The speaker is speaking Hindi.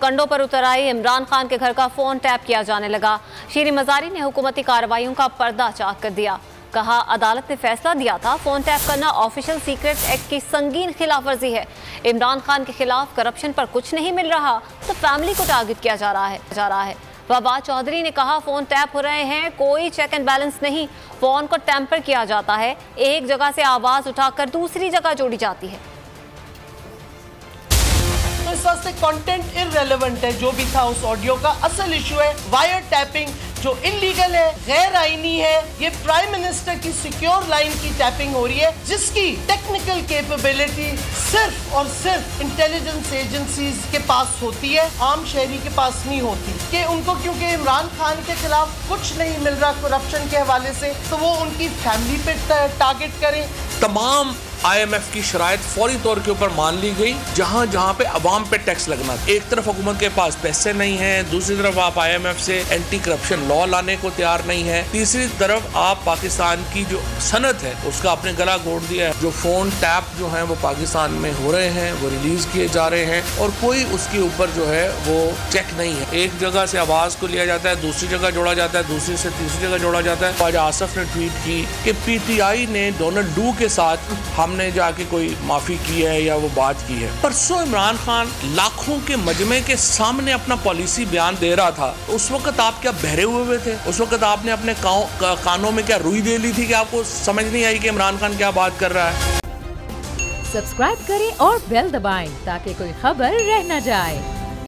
कंडों पर उतर आए इमरान खान के घर का फोन टैप किया जाने लगा। शीरी मजारी ने हुकूमती कार्रवाइयों का पर्दा चाक कर दिया। कहा, अदालत ने फैसला दिया था फोन टैप करना ऑफिशियल सीक्रेट एक्ट की संगीन खिलाफ वर्जी है। इमरान खान के खिलाफ करप्शन पर कुछ नहीं मिल रहा तो फैमिली को टारगेट किया जा रहा है। वबा चौधरी ने कहा, फोन टैप हो रहे हैं, कोई चेक एंड बैलेंस नहीं, फोन को टेम्पर किया जाता है, एक जगह से आवाज उठाकर दूसरी जगह जोड़ी जाती है। तो इस वास्ते कंटेंट इररेलेवेंट है। जो भी था उस ऑडियो का असल इशू है वायर टैपिंग, जो इलीगल है, गैर आईनी है। ये प्राइम मिनिस्टर की सिक्योर लाइन की टैपिंग हो रही है, जिसकी टेक्निकल कैपेबिलिटी सिर्फ और सिर्फ इंटेलिजेंस एजेंसीज के पास होती है, आम शहरी के पास नहीं होती। कि उनको क्योंकि इमरान खान के खिलाफ कुछ नहीं मिल रहा करप्शन के हवाले से, तो वो उनकी फैमिली पे टारगेट करें। तमाम IMF की शराइत फौरी तौर के ऊपर मान ली गई। जहाँ जहाँ पे अवाम पे टैक्स लगना, एक तरफ हुकूमत के पास पैसे नहीं है, दूसरी तरफ आप IMF से एंटी करप्शन लॉ लाने को तैयार नहीं है, तीसरी तरफ आप पाकिस्तान की जो सनत है उसका आपने गला घोट दिया है। जो फोन टैप जो है वो पाकिस्तान में हो रहे हैं, वो रिलीज किए जा रहे हैं और कोई उसके ऊपर जो है वो चेक नहीं है। एक जगह से आवाज को लिया जाता है, दूसरी जगह जोड़ा जाता है, दूसरी से तीसरी जगह जोड़ा जाता है। आज आसफ ने ट्वीट की कि PTI ने डोनाल्ड डू के साथ हमने जाके कोई माफी की है या वो बात की है। परसों इमरान खान लाखों के मजमे के सामने अपना पॉलिसी बयान दे रहा था, उस वक्त आप क्या बहरे हुए थे? उस वक्त आपने अपने कानों में क्या रुई दे ली थी कि आपको समझ नहीं आई कि इमरान खान क्या बात कर रहा है? सब्सक्राइब करें और बेल दबाएं ताकि कोई खबर रह न जाए।